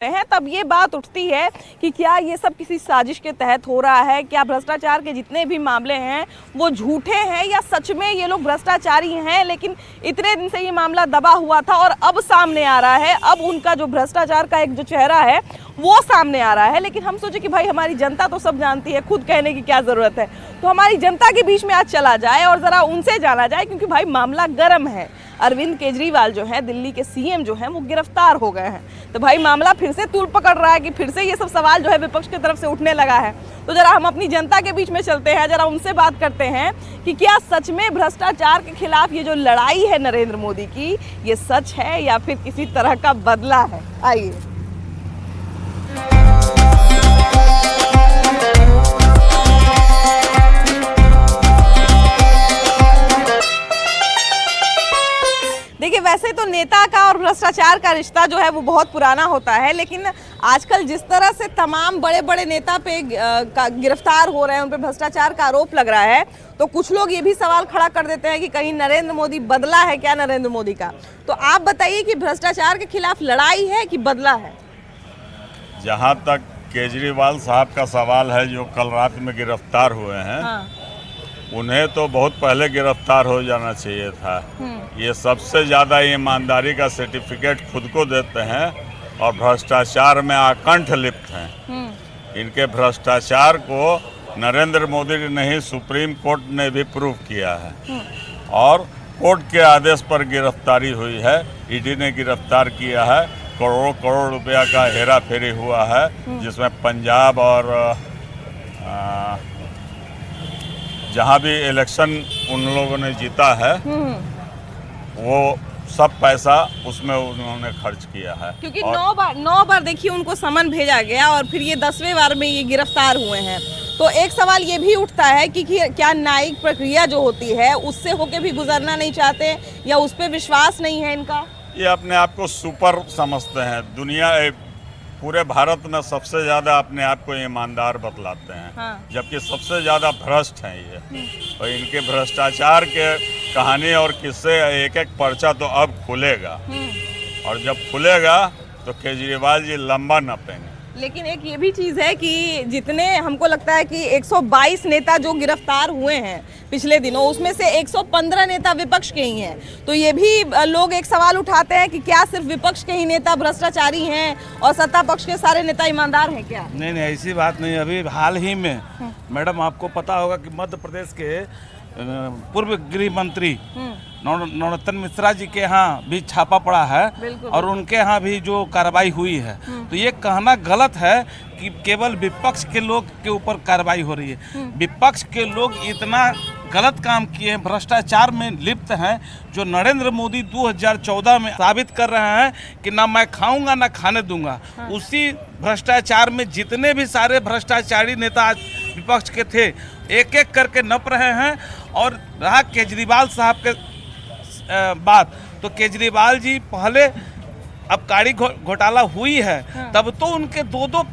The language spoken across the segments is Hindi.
हैं तब ये बात उठती है कि क्या ये सब किसी साजिश के तहत हो रहा है, क्या भ्रष्टाचार के जितने भी मामले हैं वो झूठे हैं या सच में ये लोग भ्रष्टाचारी हैं। लेकिन इतने दिन से ये मामला दबा हुआ था और अब सामने आ रहा है, अब उनका जो भ्रष्टाचार का एक जो चेहरा है वो सामने आ रहा है। लेकिन हम सोचे कि भाई हमारी जनता तो सब जानती है, खुद कहने की क्या ज़रूरत है, तो हमारी जनता के बीच में आज चला जाए और ज़रा उनसे जाना जाए, क्योंकि भाई मामला गर्म है। अरविंद केजरीवाल जो है, दिल्ली के सीएम जो हैं, वो गिरफ्तार हो गए हैं। तो भाई मामला फिर से तूल पकड़ रहा है कि फिर से ये सब सवाल जो है विपक्ष की तरफ से उठने लगा है। तो जरा हम अपनी जनता के बीच में चलते हैं, जरा उनसे बात करते हैं कि क्या सच में भ्रष्टाचार के खिलाफ ये जो लड़ाई है नरेंद्र मोदी की, ये सच है या फिर किसी तरह का बदला है। आइए। देखिए, वैसे तो नेता का और भ्रष्टाचार का रिश्ता जो है वो बहुत पुराना होता है, लेकिन आजकल जिस तरह से तमाम बड़े बड़े नेता पे गिरफ्तार हो रहे हैं, उन पे भ्रष्टाचार का आरोप लग रहा है, तो कुछ लोग ये भी सवाल खड़ा कर देते हैं कि कहीं नरेंद्र मोदी बदला है क्या नरेंद्र मोदी का। तो आप बताइए कि भ्रष्टाचार के खिलाफ लड़ाई है कि बदला है? जहाँ तक केजरीवाल साहब का सवाल है, जो कल रात में गिरफ्तार हुए हैं, हाँ। उन्हें तो बहुत पहले गिरफ्तार हो जाना चाहिए था। ये सबसे ज़्यादा ईमानदारी का सर्टिफिकेट खुद को देते हैं और भ्रष्टाचार में आकंठ लिप्त हैं। इनके भ्रष्टाचार को नरेंद्र मोदी ने नहीं, सुप्रीम कोर्ट ने भी प्रूव किया है और कोर्ट के आदेश पर गिरफ्तारी हुई है। ईडी ने गिरफ्तार किया है। करोड़ों करोड़ रुपया का हेरा फेरी हुआ है, जिसमें पंजाब और जहाँ भी इलेक्शन उन लोगों ने जीता है वो सब पैसा उसमें उन्होंने खर्च किया है। क्योंकि 9 बार देखिए उनको समन भेजा गया और फिर ये 10वें बार में ये गिरफ्तार हुए हैं। तो एक सवाल ये भी उठता है कि क्या न्यायिक प्रक्रिया जो होती है उससे होके भी गुजरना नहीं चाहते या उस पर विश्वास नहीं है इनका? ये अपने आप को सुपर समझते हैं। दुनिया पूरे भारत में सबसे ज़्यादा अपने आप को ईमानदार बतलाते हैं। हाँ। जबकि सबसे ज़्यादा भ्रष्ट हैं ये। और इनके भ्रष्टाचार के कहानी और किस्से एक एक पर्चा तो अब खुलेगा और जब खुलेगा तो केजरीवाल जी लंबा नपेंगे। लेकिन एक ये भी चीज़ है कि जितने हमको लगता है कि 122 नेता जो गिरफ्तार हुए हैं पिछले दिनों, उसमें से 115 नेता विपक्ष के ही हैं। तो ये भी लोग एक सवाल उठाते हैं कि क्या सिर्फ विपक्ष के ही नेता भ्रष्टाचारी हैं और सत्ता पक्ष के सारे नेता ईमानदार हैं क्या? नहीं, ऐसी बात नहीं। अभी हाल ही में मैडम आपको पता होगा कि मध्य प्रदेश के पूर्व गृह मंत्री नरोत्तम मिश्रा जी के यहाँ भी छापा पड़ा है और उनके यहाँ भी जो कार्रवाई हुई है। तो ये कहना गलत है कि केवल विपक्ष के लोग के ऊपर कार्रवाई हो रही है। विपक्ष के लोग इतना गलत काम किए हैं, भ्रष्टाचार में लिप्त हैं, जो नरेंद्र मोदी 2014 में साबित कर रहे हैं कि ना मैं खाऊंगा ना खाने दूंगा। उसी भ्रष्टाचार में जितने भी सारे भ्रष्टाचारी नेता आज विपक्ष के थे, एक एक करके नप रहे हैं। और रहा केजरीवाल साहब के बात, तो केजरीवाल जी पहले अब गाड़ी घोटाला हुई है तब तो उनके दो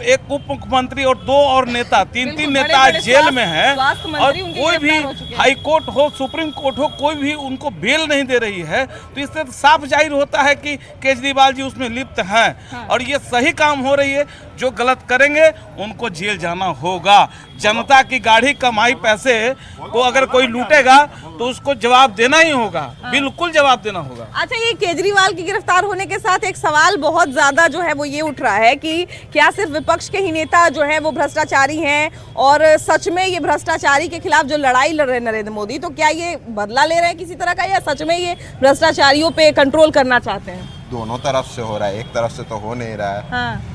एक उप मुख्यमंत्री और 2 और नेता, 3 नेता जेल में हैं और कोई भी हाई कोर्ट हो, सुप्रीम कोर्ट हो, कोई भी उनको बेल नहीं दे रही है। तो इससे साफ जाहिर होता है कि केजरीवाल जी उसमें लिप्त हैं और ये सही काम हो रही है। जो गलत करेंगे उनको जेल जाना होगा। जनता की गाढ़ी कमाई पैसे को अगर कोई लूटेगा तो उसको जवाब देना ही होगा। बिल्कुल जवाब देना होगा। अच्छा, ये केजरीवाल की गिरफ्तार होने के साथ एक सवाल बहुत ज्यादा जो है वो ये उठ रहा है कि क्या सिर्फ विपक्ष के ही नेता जो है वो भ्रष्टाचारी हैं और सच में ये भ्रष्टाचारी के खिलाफ जो लड़ाई लड़ रहे हैं नरेंद्र मोदी, तो क्या ये बदला ले रहे हैं किसी तरह का या सच में ये भ्रष्टाचारियों पे कंट्रोल करना चाहते हैं? दोनों तरफ से हो रहा है, एक तरफ से तो हो नहीं रहा है। हाँ।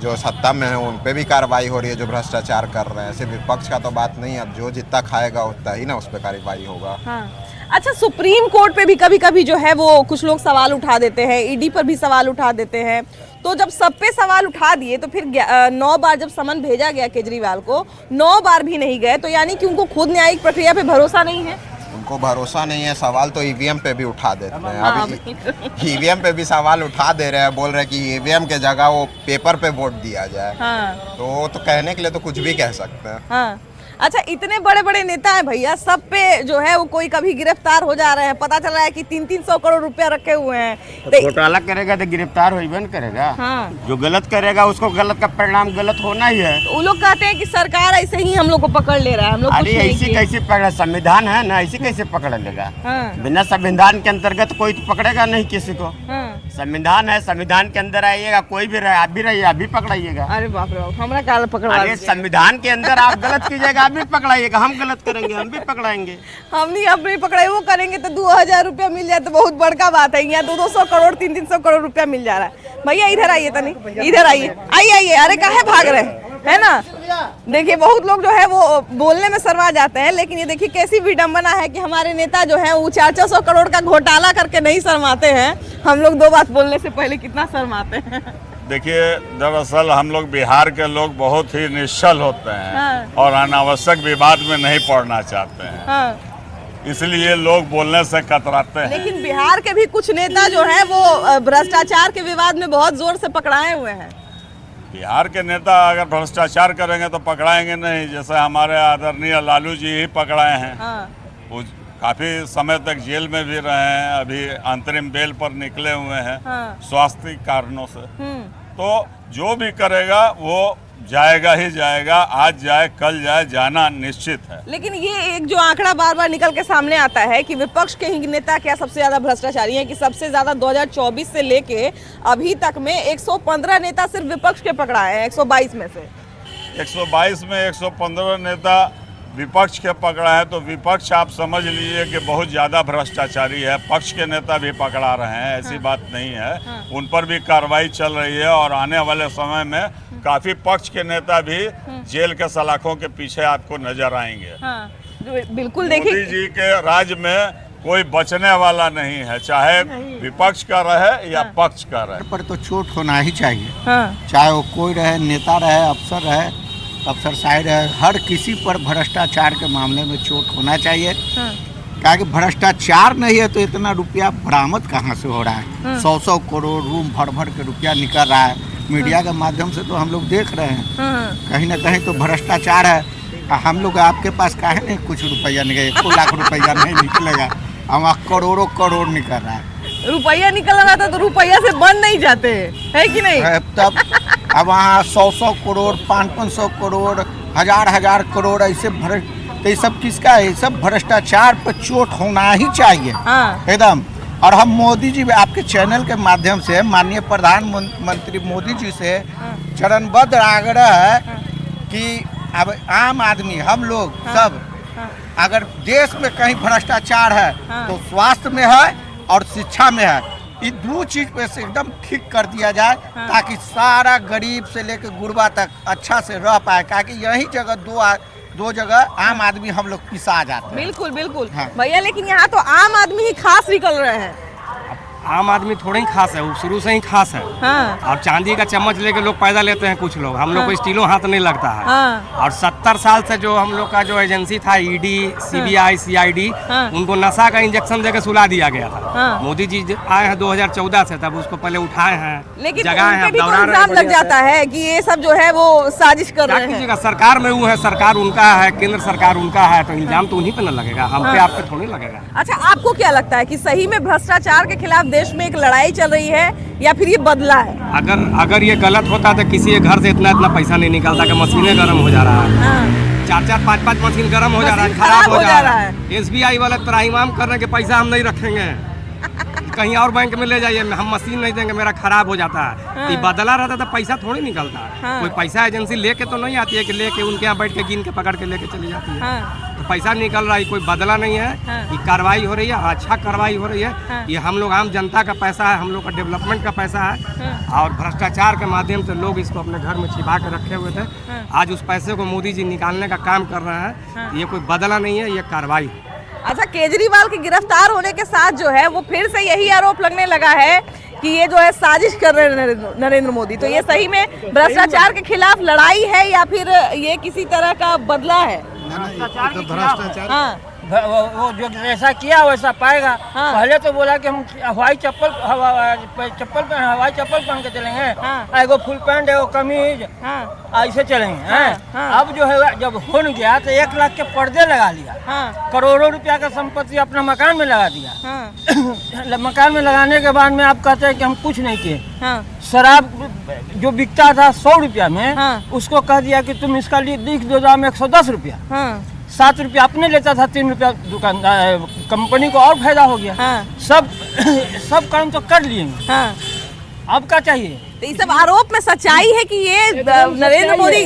जो सत्ता में है उन पे भी कार्रवाई हो रही है जो भ्रष्टाचार कर रहे हैं। सिर्फ विपक्ष का तो बात नहीं है, अब जो जितना खाएगा उतना ही ना उस पर कार्रवाई होगा। हाँ। अच्छा, सुप्रीम कोर्ट पे भी कभी कभी जो है वो कुछ लोग सवाल उठा देते हैं, ईडी पर भी सवाल उठा देते हैं। तो जब सब पे सवाल उठा दिए तो फिर 9 बार जब समन भेजा गया केजरीवाल को, 9 बार भी नहीं गए, तो यानी कि उनको खुद न्यायिक प्रक्रिया पे भरोसा नहीं है। उनको भरोसा नहीं है। सवाल तो ईवीएम पे भी उठा देते हैं। अभी ईवीएम पे भी सवाल उठा दे रहे हैं, बोल रहे हैं कि ईवीएम के जगह वो पेपर पे वोट दिया जाए। हाँ। तो कहने के लिए तो कुछ भी कह सकते हैं। हाँ। अच्छा, इतने बड़े बड़े नेता हैं भैया, सब पे जो है वो कोई कभी गिरफ्तार हो जा रहे हैं। पता चल रहा है कि 300 करोड़ रुपया रखे हुए हैं। तो घोटाला करेगा तो गिरफ्तार होइबे न करेगा। हाँ। जो गलत करेगा उसको गलत का परिणाम गलत होना ही है। वो लोग कहते हैं कि सरकार ऐसे ही हम लोग को पकड़ ले रहा है, हम लोग कुछ अरे नहीं ऐसी किए। कैसे पकड़, संविधान है ना, ऐसी कैसे पकड़ लेगा। हाँ। बिना संविधान के अंतर्गत कोई तो पकड़ेगा नहीं किसी को। हाँ। संविधान है, संविधान के अंदर आइएगा, कोई भी रहे, आप भी रहिए, आप भी पकड़ाइएगा। अरे बाप रे बाप, हमारा काल पकड़वा अरे दीजिए। संविधान के अंदर आप गलत कीजिएगा, आप भी पकड़ाइएगा, हम गलत करेंगे हम भी पकड़ाएंगे। हम नहीं अपनी पकड़ाई वो करेंगे तो 2000 रुपया मिल जाए तो बहुत बड़का बात है। यहाँ 200 करोड़ 300 करोड़ रुपया मिल जा रहा है। भैया इधर आइए, तनी इधर आइए, आइए आइए। अरे काहे भाग रहे है ना। देखिए बहुत लोग जो है वो बोलने में शर्मा जाते हैं, लेकिन ये देखिए कैसी विडंबना है कि हमारे नेता जो है वो 400 करोड़ का घोटाला करके नहीं शर्माते हैं। हम लोग दो बात बोलने से पहले कितना शर्माते हैं। देखिए, दरअसल हम लोग बिहार के लोग बहुत ही निश्चल होते हैं। हाँ। और अनावश्यक विवाद में नहीं पड़ना चाहते हैं। हाँ। इसलिए लोग बोलने से कतराते हैं। लेकिन बिहार के भी कुछ नेता जो है वो भ्रष्टाचार के विवाद में बहुत जोर से पकड़ाए हुए हैं। बिहार के नेता अगर भ्रष्टाचार करेंगे तो पकड़ाएंगे नहीं। जैसे हमारे आदरणीय लालू जी ही पकड़ाए हैं। हाँ। वो काफी समय तक जेल में भी रहे हैं, अभी अंतरिम बेल पर निकले हुए हैं। हाँ। स्वास्थ्य कारणों से। तो जो भी करेगा वो जाएगा ही जाएगा, आज जाए कल जाए, जाना निश्चित है। लेकिन ये एक जो आंकड़ा बार बार निकल के सामने आता है कि विपक्ष के ही नेता क्या सबसे ज्यादा भ्रष्टाचारी हैं, कि सबसे ज्यादा 2024 से लेके अभी तक में 115 नेता सिर्फ विपक्ष के पकड़ाए हैं 122 में से। 122 में 115 नेता विपक्ष के पकड़ा है, तो विपक्ष आप समझ लीजिए कि बहुत ज़्यादा भ्रष्टाचारी है। पक्ष के नेता भी पकड़ा रहे हैं, ऐसी बात नहीं है। उन पर भी कार्रवाई चल रही है और आने वाले समय में काफ़ी पक्ष के नेता भी जेल के सलाखों के पीछे आपको नजर आएंगे। हाँ, बिल्कुल। मोदी देखिए जी के राज में कोई बचने वाला नहीं है, चाहे विपक्ष का रहे या पक्ष का रहे। पर तो चोट होना ही चाहिए। हाँ। चाहे वो कोई रहे, नेता रहे, अफसर रहे, अफसर साइड है, हर किसी पर भ्रष्टाचार के मामले में चोट होना चाहिए। हाँ। क्या कि भ्रष्टाचार नहीं है तो इतना रुपया बरामद कहाँ से हो रहा है। 100 करोड़ रूम भर भर के रुपया निकल रहा है। मीडिया के माध्यम से तो हम लोग देख रहे हैं, कहीं ना कहीं तो भ्रष्टाचार है। हम लोग आपके पास काहे नहीं कुछ रुपया निकले, 1 लाख रुपया नहीं निकलेगा, हमारा करोड़ों करोड़ निकल रहा है। रुपया निकल रहा था तो रुपया से बंद नहीं जाते है कि नहीं। तब अब वहाँ 100 करोड़ 500 करोड़ 1000 करोड़ ऐसे तो ये सब किसका है? ये सब भ्रष्टाचार पर चोट होना ही चाहिए। हाँ। एकदम। और हम मोदी जी आपके चैनल के माध्यम से माननीय प्रधानमंत्री मोदी जी से चरणबद्ध आग्रह है कि अब आम आदमी हम लोग सब अगर देश में कहीं भ्रष्टाचार है तो स्वास्थ्य में है और शिक्षा में है। ये 2 चीज पे से एकदम ठीक कर दिया जाए ताकि सारा गरीब से लेकर गुरबा तक अच्छा से रह पाए। क्योंकि यही जगह दो जगह आम आदमी हम लोग पिसा जाते हैं। बिल्कुल बिल्कुल। हाँ। भैया लेकिन यहाँ तो आम आदमी ही खास निकल रहे हैं। आम आदमी थोड़ा ही खास है, वो शुरू से ही खास है। हाँ। और चांदी का चम्मच लेके लोग पैदा लेते हैं कुछ लोग, हम लोग को स्टीलों हाथ नहीं लगता है। हाँ। और 70 साल से जो हम लोग का जो एजेंसी था ईडी, सीबीआई, सीआईडी, हाँ। उनको नशा का इंजेक्शन देकर सुला दिया गया था। हाँ। मोदी जी आए हैं 2014 से, तब उसको पहले उठाए हैं, लेकिन जगाए उनपे हैं, भी तो दौड़ा रहे इल्जाम हैं लग बढ़िया जाता है कि ये सब जो है वो साजिश कर क्या रहे हैं। कीजिएगा, सरकार में वो है, सरकार उनका है, केंद्र सरकार उनका है, तो इल्जाम तो उन्हीं पे न लगेगा, हम पे आप पे थोड़ी लगेगा। अच्छा, आपको क्या लगता है कि सही में भ्रष्टाचार के खिलाफ देश में एक लड़ाई चल रही है या फिर ये बदला है? अगर ये गलत होता तो किसी के घर से इतना पैसा नहीं निकलता कि मशीनें गर्म हो जा रहा है। हाँ। 4-4, 5-5 मशीन गर्म हो जा रहा है, मशीन खराब हो जा रहा है। SBI वाले त्राहिमाम कर रहे हैं कि पैसा हम नहीं रखेंगे, कहीं और बैंक में ले जाइए, हम मशीन नहीं देंगे, मेरा खराब हो जाता है। हाँ। ये बदला रहता तो पैसा थोड़ी निकलता है। हाँ। कोई पैसा एजेंसी लेके तो नहीं आती है कि लेके उनके यहाँ बैठ के गिन के पकड़ के लेके चली जाती है। हाँ। तो पैसा निकल रहा है, कोई बदला नहीं है। हाँ। ये कार्रवाई हो रही है, अच्छा कार्रवाई हो रही है। हाँ। ये हम लोग आम जनता का पैसा है, हम लोग का डेवलपमेंट का पैसा है। और भ्रष्टाचार के माध्यम से लोग इसको अपने घर में छिपा के रखे हुए थे, आज उस पैसे को मोदी जी निकालने का काम कर रहे हैं। ये कोई बदला नहीं है, ये कार्रवाई है। अच्छा, केजरीवाल के गिरफ्तार होने के साथ जो है वो फिर से यही आरोप लगने लगा है कि ये जो है साजिश कर रहे हैं नरेंद्र मोदी। तो ये सही में भ्रष्टाचार के खिलाफ लड़ाई है या फिर ये किसी तरह का बदला है? भ्रष्टाचार के खिलाफ हाँ। वो जो जैसा किया वैसा पाएगा। हाँ। पहले तो बोला कि हम हवाई चप्पल पहन के चलेंगे, हाँ। एगो फुल पैंट एगो कमीज हाँ ऐसे चलेंगे हाँ, हैं। हाँ। अब जो है जब हो गया तो 1 लाख के पर्दे लगा लिया, हाँ करोड़ों रुपया का संपत्ति अपना मकान में लगा दिया। हाँ मकान में लगाने के बाद में आप कहते हैं कि हम कुछ नहीं किए। हाँ शराब जो बिकता था 100 रुपया में, हाँ। उसको कह दिया कि तुम इसका लिख दो दाम 110 रुपया। हाँ 7 रुपया अपने लेता था, 3 रुपया दुकानदार कंपनी को और फायदा हो गया। हाँ सब काम तो कर लिए, हाँ। अब क्या चाहिए? तो ये सब आरोप में सच्चाई है कि ये नरेंद्र मोदी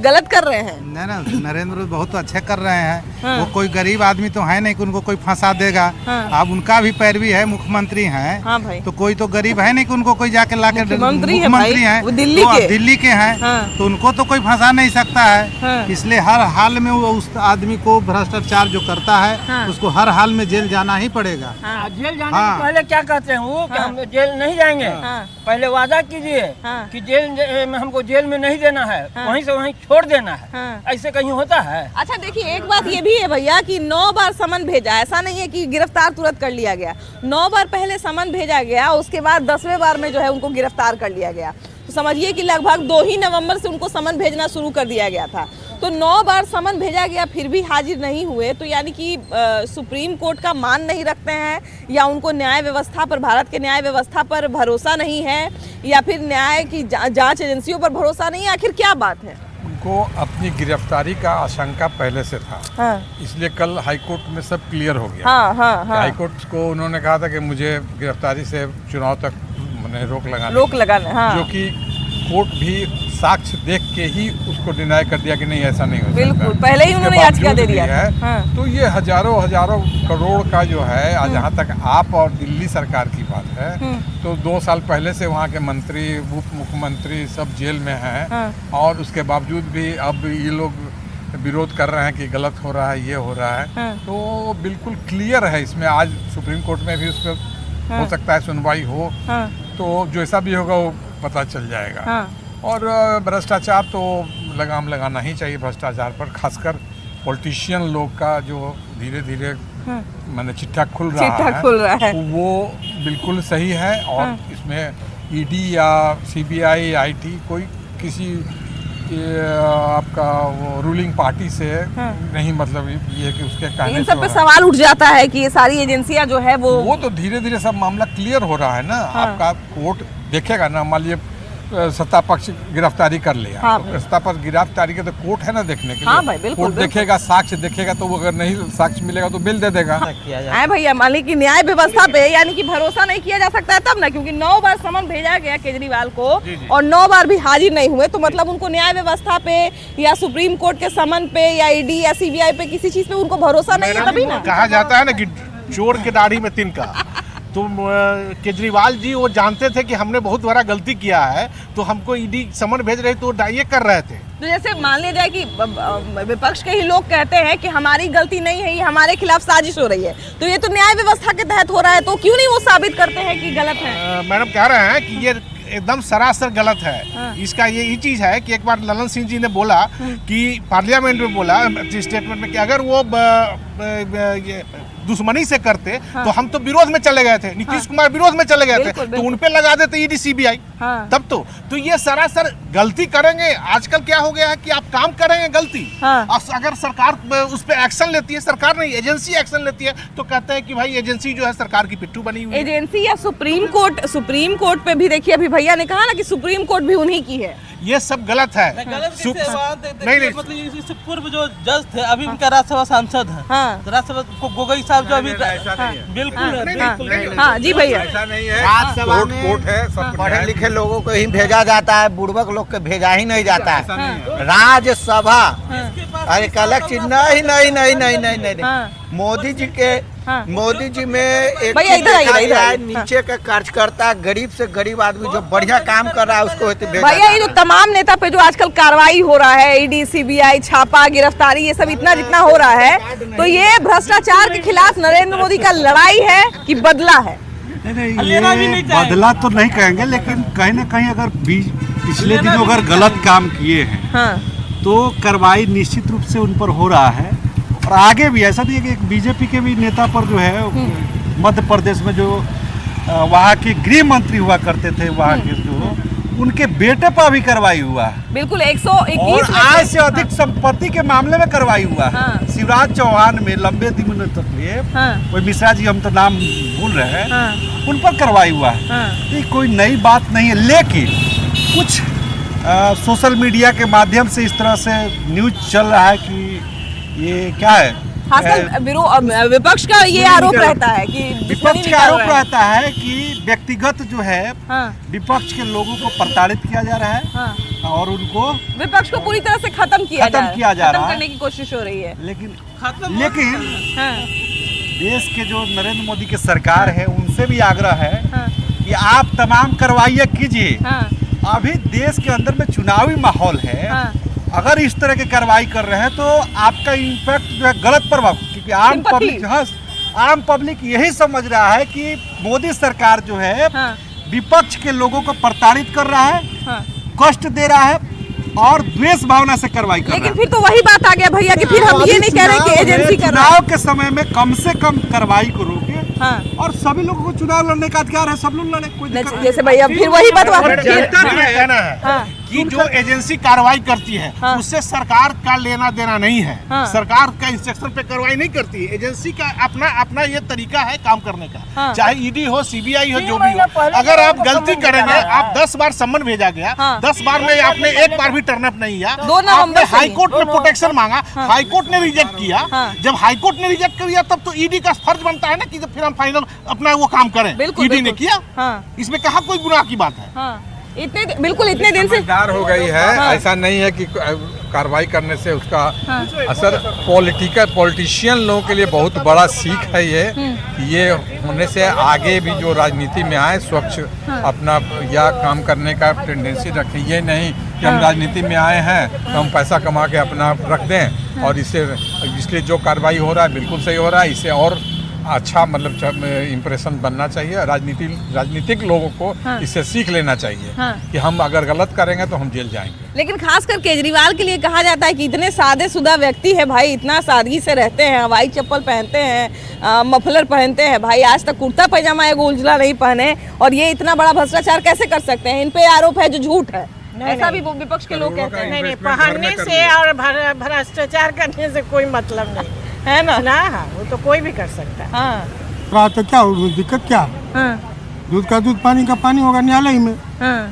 गलत कर रहे हैं? नहीं ना, नरेंद्र मोदी बहुत अच्छे कर रहे हैं। हाँ। वो कोई गरीब आदमी तो है नहीं कि उनको कोई फंसा देगा। हाँ। अब उनका भी पैरवी है, मुख्यमंत्री हैं। हाँ भाई। तो कोई तो गरीब है नहीं कि उनको कोई जाके लाके मुख्यमंत्री है भाई, हैं, वो दिल्ली तो के। दिल्ली के हैं। हाँ। तो उनको तो कोई फंसा नहीं सकता है। हाँ। इसलिए हर हाल में वो उस आदमी को भ्रष्टाचार जो करता है, हाँ। उसको हर हाल में जेल जाना ही पड़ेगा। जेल जाने हाँ। से पहले क्या कहते हैं वो कि हम जेल नहीं जाएंगे। हाँ। पहले वादा कीजिए हाँ। कि जेल में हमको जेल में नहीं देना है, हाँ। वहीं से वहीं छोड़ देना है। हाँ। ऐसे कहीं होता है? अच्छा देखिए, एक बात ये भी है भैया कि 9 बार समन भेजा, ऐसा नहीं है कि गिरफ्तार तुरंत कर लिया गया। 9 बार पहले समन भेजा गया, उसके बाद 10वें बार में जो है उनको गिरफ्तार कर लिया गया। तो समझिए कि लगभग 2 ही नवंबर से उनको समन भेजना शुरू कर दिया गया था। तो 9 बार समन भेजा गया, फिर भी हाजिर नहीं हुए। तो यानी कि सुप्रीम कोर्ट का मान नहीं रखते हैं, या उनको न्याय व्यवस्था पर, भारत के न्याय व्यवस्था पर भरोसा नहीं है, या फिर न्याय की जांच एजेंसियों पर भरोसा नहीं है। आखिर क्या बात है? उनको अपनी गिरफ्तारी का आशंका पहले से था। हाँ। इसलिए कल हाईकोर्ट में सब क्लियर हो गया। हाँ, हाँ, हाँ। हाईकोर्ट को उन्होंने कहा था कि मुझे गिरफ्तारी से चुनाव तक मैंने रोक लगाने, हाँ। जो कि कोर्ट भी साक्ष्य देख के ही उसको डिनाई कर दिया कि नहीं ऐसा नहीं हो सकता। बिल्कुल, पहले ही उन्होंने याचिका दे दिया है। हाँ। तो ये हजारों करोड़ का जो है, आज जहाँ तक आप और दिल्ली सरकार की बात है, तो 2 साल पहले से वहाँ के मंत्री, उप मुख्यमंत्री सब जेल में हैं। हाँ। और उसके बावजूद भी अब ये लोग विरोध कर रहे हैं कि गलत हो रहा है, ये हो रहा है। हाँ। तो बिल्कुल क्लियर है इसमें। आज सुप्रीम कोर्ट में भी उस पर हो सकता है सुनवाई हो। हाँ। तो जैसा भी होगा वो पता चल जाएगा। हाँ। और भ्रष्टाचार तो लगाम लगाना ही चाहिए भ्रष्टाचार पर, खासकर पॉलिटिशियन लोग का जो धीरे धीरे मैंने चिट्ठा खुल रहा है, वो बिल्कुल सही है। और इसमें ईडी या सीबीआई, आईटी कोई किसी आपका वो रूलिंग पार्टी से नहीं, मतलब ये कि उसके कहने इन सब पे सवाल उठ जाता है कि ये सारी एजेंसियां जो है वो तो धीरे धीरे सब मामला क्लियर हो रहा है ना। आपका कोर्ट देखेगा ना, मान लीजिए सत्ता पक्ष गिरफ्तारी कर लिया, हाँ तो सत्ता पक्ष गिरफ्तारी के तो कोर्ट है ना देखने के हाँ लिए। भाई, बिल्कुल, कोर्ट देखेगा, साक्ष्य देखेगा, तो अगर नहीं साक्ष्य मिलेगा तो बिल दे देगा। आए भैया, मान ली कि न्याय व्यवस्था पे यानी कि भरोसा नहीं किया जा सकता है तब ना, क्योंकि 9 बार समन भेजा गया केजरीवाल को और 9 बार भी हाजिर नहीं हुए। तो मतलब उनको न्याय व्यवस्था पे या सुप्रीम कोर्ट के समन पे या ईडी या सीबीआई पे किसी चीज पे उनको भरोसा नहीं है तभी ना। कहा जाता है ना कि चोर के दाढ़ी में तिनका। तो केजरीवाल जी वो जानते थे कि हमने बहुत बड़ा गलती किया है, तो हमको ईडी समन भेज रहे तो ये कर रहे थे। तो जैसे मान लिया जाए कि विपक्ष के ही लोग कहते हैं कि हमारी गलती नहीं है, ये हमारे खिलाफ साजिश हो रही है, तो ये तो न्याय व्यवस्था के तहत हो रहा है, तो क्यों नहीं वो साबित करते हैं कि गलत है? मैडम कह रहे हैं कि ये एकदम सरासर गलत है। हाँ। इसका ये चीज है कि एक बार ललन सिंह जी ने बोला कि पार्लियामेंट में बोला स्टेटमेंट में कि अगर वो दुश्मनी से करते तो हम तो विरोध में चले गए थे, नीतीश कुमार विरोध में चले गए थे, तो उन पे लगा देते ईडी सीबीआई। तब तो ये सरासर गलती करेंगे। आजकल क्या हो गया है कि आप काम करेंगे गलती, अगर सरकार उस पर एक्शन लेती है, सरकार नहीं एजेंसी एक्शन लेती है, तो कहते हैं कि भाई एजेंसी जो है सरकार की पिट्ठू बनी हुई है। एजेंसी या सुप्रीम कोर्ट पे भी देखिए, अभी भैया ने कहा ना कि सुप्रीम कोर्ट भी उन्हीं की है। ये सब गलत है। नहीं, मतलब इससे पूर्व जो जज थे अभी उनका राज्यसभा सांसद है। राज्यसभा गोगोई साहब जो अभी बिल्कुल। हाँ जी भैया, ऐसा नहीं है, कोर्ट है, सब पढ़े लिखे लोगों को ही भेजा जाता है, बुड़बक लोग को भेजा ही नहीं जाता है। राज्यसभा अरे अलग चीज नहीं। मोदी जी में एक नीचे का कार्यकर्ता, गरीब से गरीब आदमी जो बढ़िया काम कर रहा है उसको भैया, ये जो तमाम नेता पे जो आजकल कार्रवाई हो रहा है, ईडी सीबीआई छापा, गिरफ्तारी, ये सब इतना जितना हो रहा है, तो ये भ्रष्टाचार के खिलाफ नरेंद्र मोदी का लड़ाई है कि बदला है? नहीं, बदला तो नहीं कहेंगे, लेकिन कहीं ना कहीं अगर पिछले दिनों अगर गलत काम किए हैं तो कार्रवाई निश्चित रूप से उन पर हो रहा है। और आगे भी ऐसा नहीं है कि एक बीजेपी के भी नेता पर जो है मध्य प्रदेश में जो वहाँ के गृह मंत्री हुआ करते थे, वहाँ के जो उनके बेटे पर भी कार्रवाई हुआ है। बिल्कुल 121 और आय से अधिक संपत्ति के मामले में कार्रवाई हुआ है। शिवराज चौहान में लंबे दिनों तक लिए कोई मिश्रा जी, हम तो नाम भूल रहे हैं, उन पर कार्रवाई हुआ है। ये कोई नई बात नहीं है, लेकिन कुछ सोशल मीडिया के माध्यम से इस तरह से न्यूज चल रहा है कि ये क्या है, खासकर विपक्ष का ये आरोप रहता है कि विपक्ष का आरोप रहता है कि व्यक्तिगत जो है विपक्ष के लोगों को प्रताड़ित किया जा रहा है और उनको विपक्ष को पूरी तरह से खत्म किया जा रहा है, करने की कोशिश हो रही है। लेकिन देश के जो नरेंद्र मोदी की सरकार है उनसे भी आग्रह है कि आप तमाम कार्रवाइयाँ कीजिए। अभी देश के अंदर में चुनावी माहौल है, अगर इस तरह की कार्रवाई कर रहे हैं तो आपका इम्पैक्ट जो है गलत प्रभाव, क्योंकि आम पब्लिक यही समझ रहा है कि मोदी सरकार जो है विपक्ष के लोगों को प्रताड़ित कर रहा है, कष्ट दे रहा है और द्वेष भावना से कार्रवाई कर रहा है। लेकिन फिर तो वही बात आ गया भैया कि फिर हम ये नहीं कह रहे कि एजेंसी कर रहा है। चुनाव के समय में कम से कम कार्रवाई को रोके और सभी लोगों को चुनाव लड़ने का अधिकार है, सब लोग लड़े, कोई जैसे भैया फिर वही बात कहना है कि जो एजेंसी कार्रवाई करती है उससे सरकार का लेना देना नहीं है। सरकार का इंस्ट्रक्शन पे कार्रवाई नहीं करती है। एजेंसी का अपना ये तरीका है काम करने का, चाहे ईडी हो, सीबीआई हो, जो भी हो। अगर आप गलती करेंगे, आप 10 बार सम्मन भेजा गया, 10 बार में आपने एक बार भी टर्न अप नहीं किया, आपने हाईकोर्ट में प्रोटेक्शन मांगा, हाईकोर्ट ने रिजेक्ट किया। जब हाईकोर्ट ने रिजेक्ट किया तब तो ईडी का फर्ज बनता है ना कि फिर हम फाइनल अपना वो काम करें। ईडी ने किया, इसमें कहाँ कोई गुनाह की बात है। इतने दिन से हो गई है। ऐसा नहीं है कि कार्रवाई करने से उसका असर पॉलिटिशियन लोगों के लिए बहुत बड़ा सीख है। ये होने से आगे भी जो राजनीति में आए स्वच्छ अपना या काम करने का टेंडेंसी रखें। ये नहीं कि हम राजनीति में आए हैं तो हम पैसा कमा के अपना रख दें, और इसलिए जो कार्रवाई हो रहा है बिल्कुल सही हो रहा है। इससे और अच्छा मतलब इम्प्रेशन बनना चाहिए। राजनीतिक लोगों को इससे सीख लेना चाहिए कि हम अगर गलत करेंगे तो हम जेल जाएंगे। लेकिन खासकर केजरीवाल के लिए कहा जाता है कि इतने सादेसुदा व्यक्ति है भाई, इतना सादगी से रहते हैं, हवाई चप्पल पहनते हैं, मफलर पहनते हैं भाई, आज तक कुर्ता पैजामा एक उजला नहीं पहने, और ये इतना बड़ा भ्रष्टाचार कैसे कर सकते हैं? इन पे आरोप है जो झूठ है, ऐसा भी विपक्ष के लोग कहते हैं। नहीं, पहनने से और भ्रष्टाचार करने से कोई मतलब नहीं है ना। हाँ, वो तो कोई भी कर सकता है। तो क्या दिक्कत क्या? दूध का दूध, पानी का पानी होगा न्यायालय में।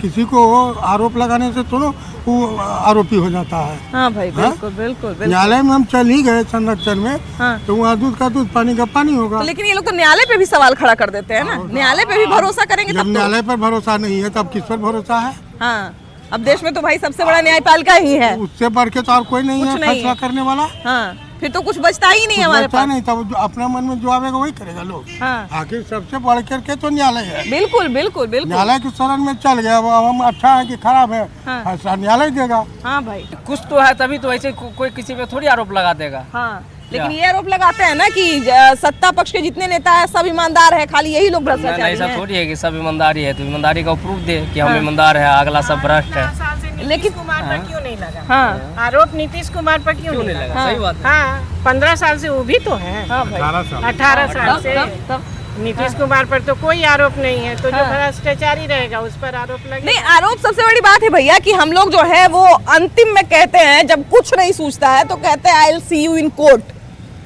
किसी को आरोप लगाने से तो वो आरोपी हो जाता है। हाँ भाई, बिल्कुल बिल्कुल। न्यायालय में हम चल ही गए संरक्षण में, तो वहाँ दूध का दूध, पानी का पानी होगा। तो लेकिन ये लोग तो न्यायालय पे भी सवाल खड़ा कर देते हैं ना, न्यायालय पे भी भरोसा करेंगे जब न्यायालय पर भरोसा नहीं है तब किस पर भरोसा है? हाँ, अब देश में तो भाई सबसे बड़ा न्यायपालिका ही है, उससे बढ़ के तो और कोई नहीं है फैसला करने वाला। हाँ, फिर तो कुछ बचता ही नहीं है हमारे पास। नहीं, तब अपना मन में जो आवेगा वही करेगा लोग। आखिर सबसे बढ़ करके तो न्यायालय है। बिल्कुल बिल्कुल बिल्कुल। न्यायालय के शरण में चल गया, अब हम अच्छा है कि खराब है फैसला न्यायालय देगा। हाँ भाई, कुछ तो है तभी तो ऐसे कोई किसी पे थोड़ी आरोप लगा देगा। हाँ, लेकिन ये आरोप लगाते हैं ना कि सत्ता पक्ष के जितने नेता है सब ईमानदार है, खाली यही लोग भ्रष्टाचारी हैं। ऐसा थोड़ी है कि सब ईमानदारी है, तो ईमानदारी का प्रूफ दे कि हम ईमानदार है, अगला सब भ्रष्ट है। लेकिन कुमार पर क्यों नहीं लगा? आरोप नीतीश कुमार पर क्यों नहीं लगा? सही बात। हाँ, 15 साल से वो भी तो है। 18 साल से नीतीश कुमार पर तो कोई आरोप नहीं है, तो जो भ्रष्टाचारी रहेगा उस पर आरोप लगेगा। नहीं, आरोप सबसे बड़ी बात है भैया कि हम लोग जो है वो अंतिम में कहते हैं, जब कुछ नहीं सूझता है तो कहते हैं I will see you in court,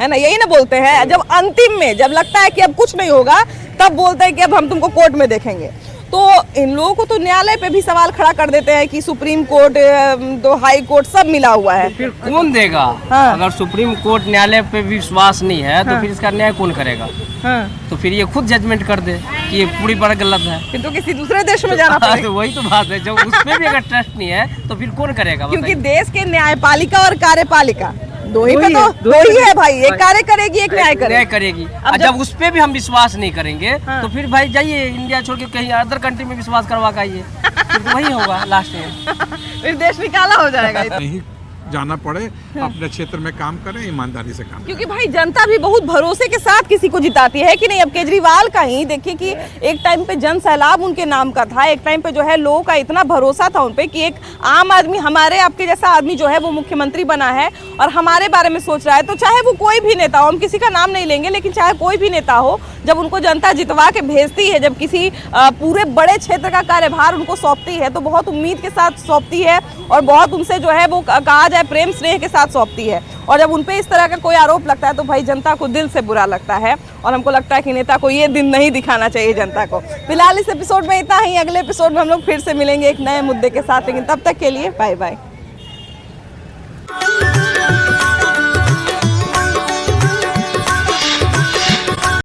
है ना, यही ना बोलते हैं। जब अंतिम में जब लगता है कि अब कुछ नहीं होगा तब बोलते हैं कि अब हम तुमको कोर्ट में देखेंगे। तो इन लोगों को तो न्यायालय पे भी सवाल खड़ा कर देते हैं कि सुप्रीम कोर्ट, तो हाई कोर्ट सब मिला हुआ है। तो फिर कौन देगा? अगर सुप्रीम कोर्ट न्यायालय पे भी विश्वास नहीं है तो फिर इसका न्याय कौन करेगा? तो फिर ये खुद जजमेंट कर दे कि ये पूरी बात गलत है, फिर तो किसी दूसरे देश में जाना पड़ेगा। तो वही तो बात है, जब उसमें भी अगर ट्रस्ट नहीं है तो फिर कौन करेगा? क्योंकि देश के न्यायपालिका और कार्यपालिका दो ही है भाई, एक कार्य करेगी, एक न्याय करेगी। अब जब उस पे भी हम विश्वास नहीं करेंगे तो फिर भाई जाइए इंडिया छोड़ के कहीं अदर कंट्री में विश्वास करवा के आइए, फिर वही होगा लास्ट में, फिर देश निकाला हो जाएगा। जाना पड़े, अपने क्षेत्र में काम करें, ईमानदारी से काम क्योंकि भाई जनता भी बहुत भरोसे के साथ किसी को जिताती है कि नहीं। अब केजरीवाल का ही देखिए कि एक टाइम पे जन सैलाब उनके नाम का था, एक टाइम पे जो है लोगों का इतना भरोसा था उन पे कि एक आम आदमी, हमारे आपके जैसा आदमी जो है वो मुख्यमंत्री बना है और हमारे बारे में सोच रहा है। तो चाहे वो कोई भी नेता हो, हम किसी का नाम नहीं लेंगे, लेकिन चाहे कोई भी नेता हो, जब उनको जनता जितवा के भेजती है, जब किसी पूरे बड़े क्षेत्र का कार्यभार उनको सौंपती है तो बहुत उम्मीद के साथ सौंपती है और बहुत उनसे जो है वो कहा जाए प्रेम स्नेह के साथ सौंपती है। और जब उन पे इस तरह का कोई आरोप लगता है तो भाई जनता को दिल से बुरा लगता है और हमको लगता है कि नेता को ये दिन नहीं दिखाना चाहिए जनता को। फिलहाल इस एपिसोड में इतना ही, अगले एपिसोड में हम लोग फिर से मिलेंगे एक नए मुद्दे के साथ, लेकिन तब तक के लिए बाय बाय।